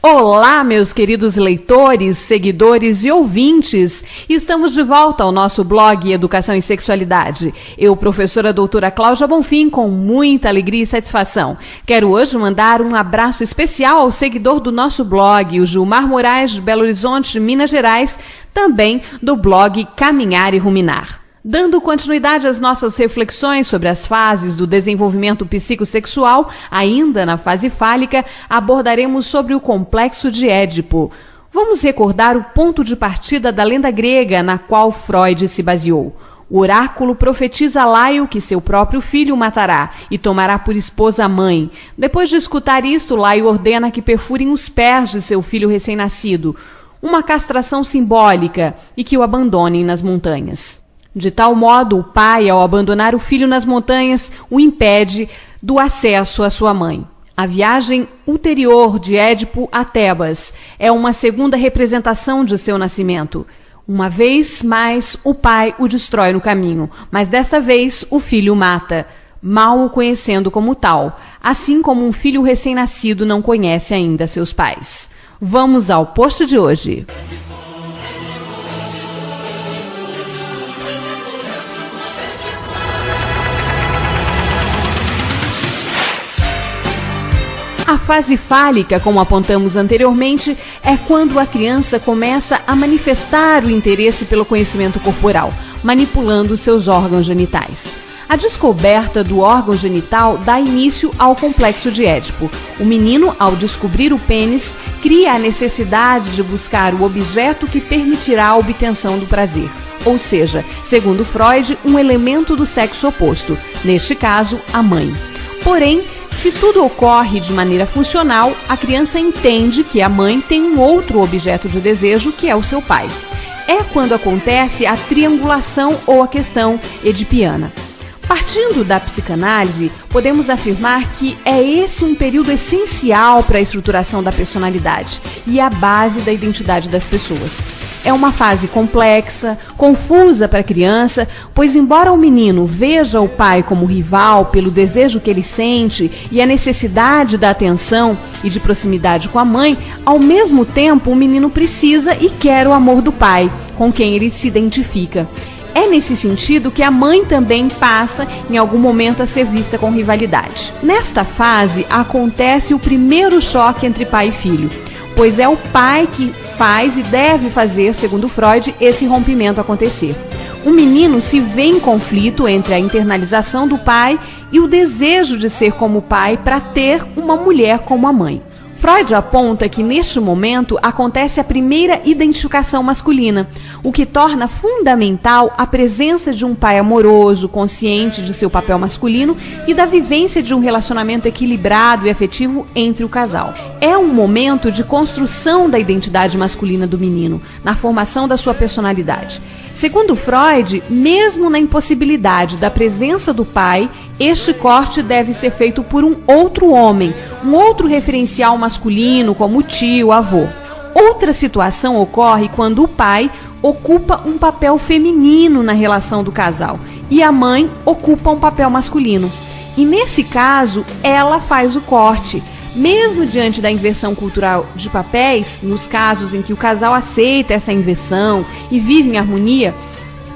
Olá, meus queridos leitores, seguidores e ouvintes! Estamos de volta ao nosso blog Educação e Sexualidade. Eu, professora doutora Cláudia Bonfim, com muita alegria e satisfação. Quero hoje mandar um abraço especial ao seguidor do nosso blog, o Gilmar Moraes, de Belo Horizonte, Minas Gerais, também do blog Caminhar e Ruminar. Dando continuidade às nossas reflexões sobre as fases do desenvolvimento psicossexual, ainda na fase fálica, abordaremos sobre o complexo de Édipo. Vamos recordar o ponto de partida da lenda grega na qual Freud se baseou. O oráculo profetiza a Laio que seu próprio filho matará e tomará por esposa a mãe. Depois de escutar isto, Laio ordena que perfurem os pés de seu filho recém-nascido, uma castração simbólica, e que o abandonem nas montanhas. De tal modo, o pai, ao abandonar o filho nas montanhas, o impede do acesso à sua mãe. A viagem ulterior de Édipo a Tebas é uma segunda representação de seu nascimento. Uma vez mais, o pai o destrói no caminho, mas desta vez o filho o mata, mal o conhecendo como tal, assim como um filho recém-nascido não conhece ainda seus pais. Vamos ao post de hoje. A fase fálica, como apontamos anteriormente, é quando a criança começa a manifestar o interesse pelo conhecimento corporal, manipulando seus órgãos genitais. A descoberta do órgão genital dá início ao complexo de Édipo. O menino, ao descobrir o pênis, cria a necessidade de buscar o objeto que permitirá a obtenção do prazer. Ou seja, segundo Freud, um elemento do sexo oposto, neste caso, a mãe. Porém, se tudo ocorre de maneira funcional, a criança entende que a mãe tem um outro objeto de desejo, que é o seu pai. É quando acontece a triangulação ou a questão edipiana. Partindo da psicanálise, podemos afirmar que é esse um período essencial para a estruturação da personalidade e a base da identidade das pessoas. É uma fase complexa, confusa para a criança, pois embora o menino veja o pai como rival pelo desejo que ele sente e a necessidade da atenção e de proximidade com a mãe, ao mesmo tempo o menino precisa e quer o amor do pai, com quem ele se identifica. É nesse sentido que a mãe também passa, em algum momento, a ser vista com rivalidade. Nesta fase, acontece o primeiro choque entre pai e filho, pois é o pai que faz e deve fazer, segundo Freud, esse rompimento acontecer. O menino se vê em conflito entre a internalização do pai e o desejo de ser como o pai para ter uma mulher como a mãe. Freud aponta que neste momento acontece a primeira identificação masculina, o que torna fundamental a presença de um pai amoroso, consciente de seu papel masculino e da vivência de um relacionamento equilibrado e afetivo entre o casal. É um momento de construção da identidade masculina do menino, na formação da sua personalidade. Segundo Freud, mesmo na impossibilidade da presença do pai, este corte deve ser feito por um outro homem, um outro referencial masculino, como o tio, avô. Outra situação ocorre quando o pai ocupa um papel feminino na relação do casal e a mãe ocupa um papel masculino. E nesse caso, ela faz o corte. Mesmo diante da inversão cultural de papéis, nos casos em que o casal aceita essa inversão e vive em harmonia,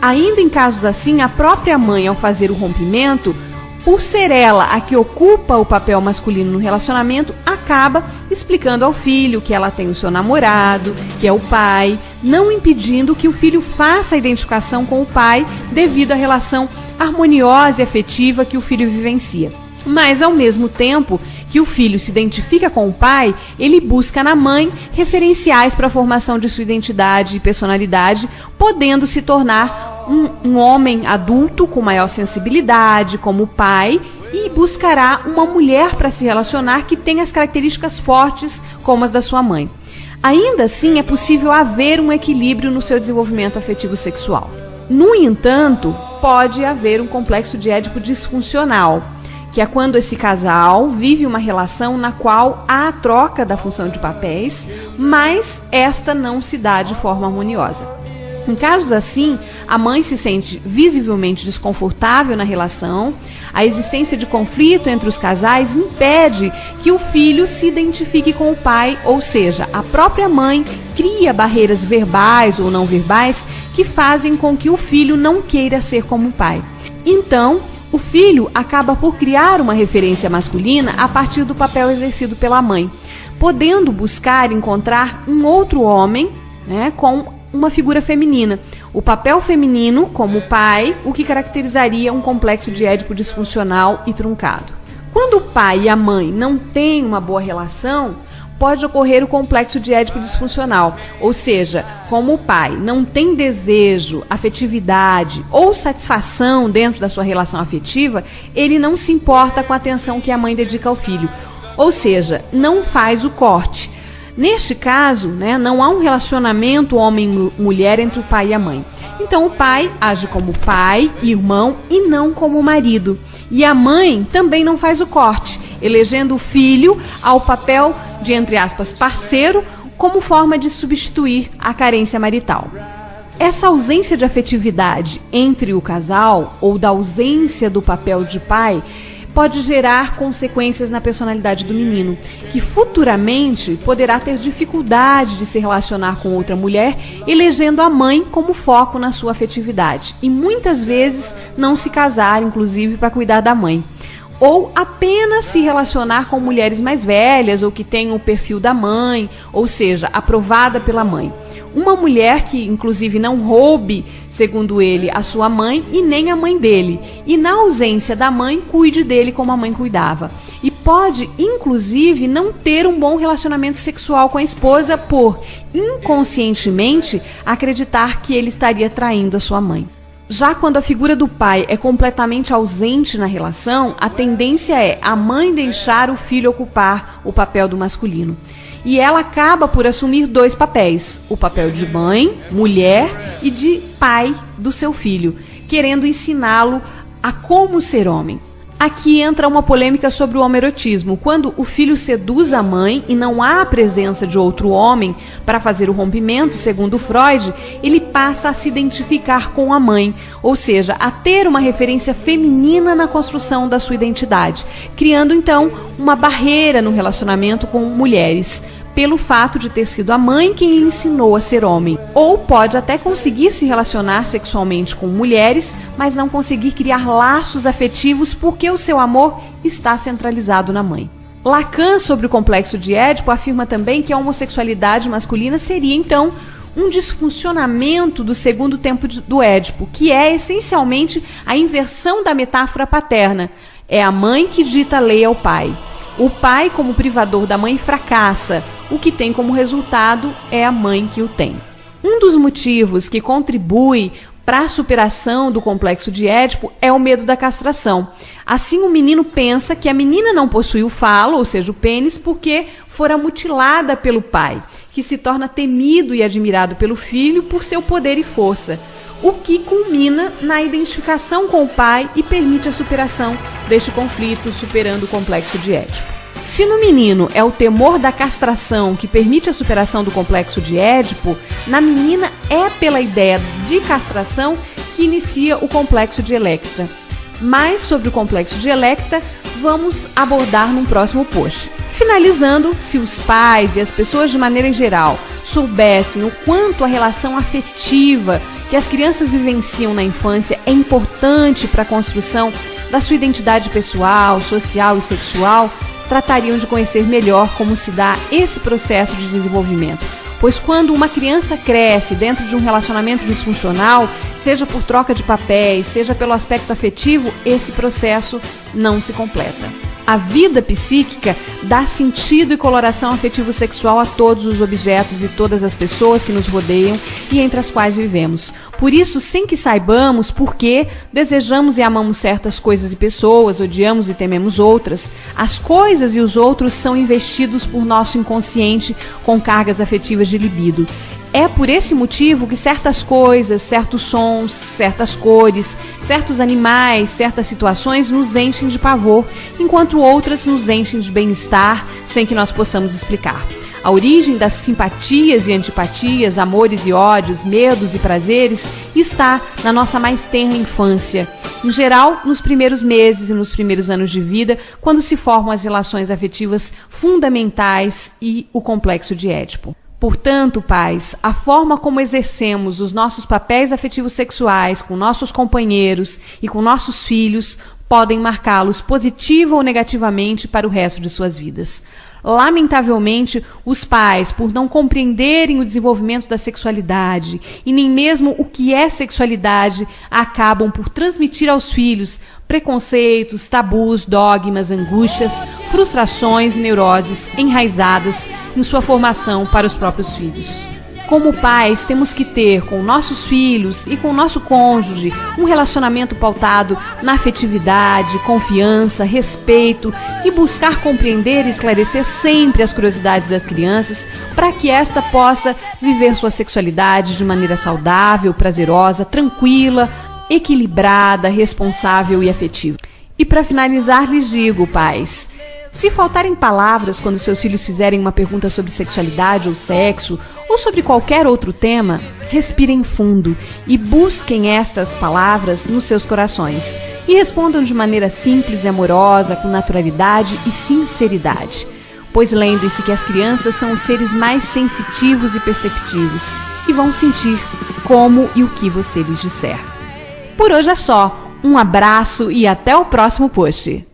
ainda em casos assim, a própria mãe, ao fazer o rompimento, por ser ela a que ocupa o papel masculino no relacionamento, acaba explicando ao filho que ela tem o seu namorado, que é o pai, não impedindo que o filho faça a identificação com o pai devido à relação harmoniosa e afetiva que o filho vivencia. Mas, ao mesmo tempo que o filho se identifica com o pai, ele busca na mãe referenciais para a formação de sua identidade e personalidade, podendo se tornar um homem adulto com maior sensibilidade, como o pai, e buscará uma mulher para se relacionar que tenha as características fortes como as da sua mãe. Ainda assim, é possível haver um equilíbrio no seu desenvolvimento afetivo sexual. No entanto, pode haver um complexo de Édipo disfuncional, que é quando esse casal vive uma relação na qual há a troca da função de papéis, mas esta não se dá de forma harmoniosa. Em casos assim, a mãe se sente visivelmente desconfortável na relação. A existência de conflito entre os casais impede que o filho se identifique com o pai, ou seja, a própria mãe cria barreiras verbais ou não verbais que fazem com que o filho não queira ser como o pai. Então, o filho acaba por criar uma referência masculina a partir do papel exercido pela mãe, podendo buscar encontrar um outro homem, com uma figura feminina. O papel feminino, como pai, o que caracterizaria um complexo de Édipo disfuncional e truncado. Quando o pai e a mãe não têm uma boa relação, pode ocorrer o complexo de Édipo disfuncional, ou seja, como o pai não tem desejo, afetividade ou satisfação dentro da sua relação afetiva, ele não se importa com a atenção que a mãe dedica ao filho, ou seja, não faz o corte. Neste caso, não há um relacionamento homem-mulher entre o pai e a mãe. Então o pai age como pai, irmão e não como marido. E a mãe também não faz o corte, elegendo o filho ao papel de, entre aspas, parceiro, como forma de substituir a carência marital. Essa ausência de afetividade entre o casal, ou da ausência do papel de pai, pode gerar consequências na personalidade do menino, que futuramente poderá ter dificuldade de se relacionar com outra mulher, elegendo a mãe como foco na sua afetividade, e muitas vezes não se casar, inclusive, para cuidar da mãe. Ou apenas se relacionar com mulheres mais velhas ou que tenham o perfil da mãe, ou seja, aprovada pela mãe. Uma mulher que, inclusive, não roube, segundo ele, a sua mãe e nem a mãe dele. E, na ausência da mãe, cuide dele como a mãe cuidava. E pode, inclusive, não ter um bom relacionamento sexual com a esposa por, inconscientemente, acreditar que ele estaria traindo a sua mãe. Já quando a figura do pai é completamente ausente na relação, a tendência é a mãe deixar o filho ocupar o papel do masculino. E ela acaba por assumir dois papéis, o papel de mãe, mulher e de pai do seu filho, querendo ensiná-lo a como ser homem. Aqui entra uma polêmica sobre o homoerotismo. Quando o filho seduz a mãe e não há a presença de outro homem para fazer o rompimento, segundo Freud, ele passa a se identificar com a mãe, ou seja, a ter uma referência feminina na construção da sua identidade, criando então uma barreira no relacionamento com mulheres, pelo fato de ter sido a mãe quem lhe ensinou a ser homem. Ou pode até conseguir se relacionar sexualmente com mulheres, mas não conseguir criar laços afetivos porque o seu amor está centralizado na mãe. Lacan, sobre o complexo de Édipo, afirma também que a homossexualidade masculina seria, então, um disfuncionamento do segundo tempo do Édipo, que é essencialmente a inversão da metáfora paterna. É a mãe que dita a lei ao pai. O pai, como privador da mãe, fracassa. O que tem como resultado é a mãe que o tem. Um dos motivos que contribui para a superação do complexo de Édipo é o medo da castração. Assim, o menino pensa que a menina não possui o falo, ou seja, o pênis, porque fora mutilada pelo pai, que se torna temido e admirado pelo filho por seu poder e força, o que culmina na identificação com o pai e permite a superação deste conflito, superando o complexo de Édipo. Se no menino é o temor da castração que permite a superação do complexo de Édipo, na menina é pela ideia de castração que inicia o complexo de Electra. Mais sobre o complexo de Electra vamos abordar num próximo post. Finalizando, se os pais e as pessoas de maneira geral soubessem o quanto a relação afetiva que as crianças vivenciam na infância é importante para a construção da sua identidade pessoal, social e sexual, tratariam de conhecer melhor como se dá esse processo de desenvolvimento. Pois quando uma criança cresce dentro de um relacionamento disfuncional, seja por troca de papéis, seja pelo aspecto afetivo, esse processo não se completa. A vida psíquica dá sentido e coloração afetivo-sexual a todos os objetos e todas as pessoas que nos rodeiam e entre as quais vivemos. Por isso, sem que saibamos por que desejamos e amamos certas coisas e pessoas, odiamos e tememos outras, as coisas e os outros são investidos por nosso inconsciente com cargas afetivas de libido. É por esse motivo que certas coisas, certos sons, certas cores, certos animais, certas situações nos enchem de pavor, enquanto outras nos enchem de bem-estar, sem que nós possamos explicar. A origem das simpatias e antipatias, amores e ódios, medos e prazeres está na nossa mais tenra infância. Em geral, nos primeiros meses e nos primeiros anos de vida, quando se formam as relações afetivas fundamentais e o complexo de Édipo. Portanto, pais, a forma como exercemos os nossos papéis afetivos sexuais com nossos companheiros e com nossos filhos podem marcá-los positiva ou negativamente para o resto de suas vidas. Lamentavelmente, os pais, por não compreenderem o desenvolvimento da sexualidade e nem mesmo o que é sexualidade, acabam por transmitir aos filhos preconceitos, tabus, dogmas, angústias, frustrações e neuroses enraizadas em sua formação para os próprios filhos. Como pais, temos que ter com nossos filhos e com nosso cônjuge um relacionamento pautado na afetividade, confiança, respeito e buscar compreender e esclarecer sempre as curiosidades das crianças para que esta possa viver sua sexualidade de maneira saudável, prazerosa, tranquila, equilibrada, responsável e afetiva. E para finalizar, lhes digo, pais, se faltarem palavras quando seus filhos fizerem uma pergunta sobre sexualidade ou sexo, ou sobre qualquer outro tema, respirem fundo e busquem estas palavras nos seus corações. E respondam de maneira simples e amorosa, com naturalidade e sinceridade. Pois lembrem-se que as crianças são os seres mais sensitivos e perceptivos, e vão sentir como e o que você lhes disser. Por hoje é só. Um abraço e até o próximo post.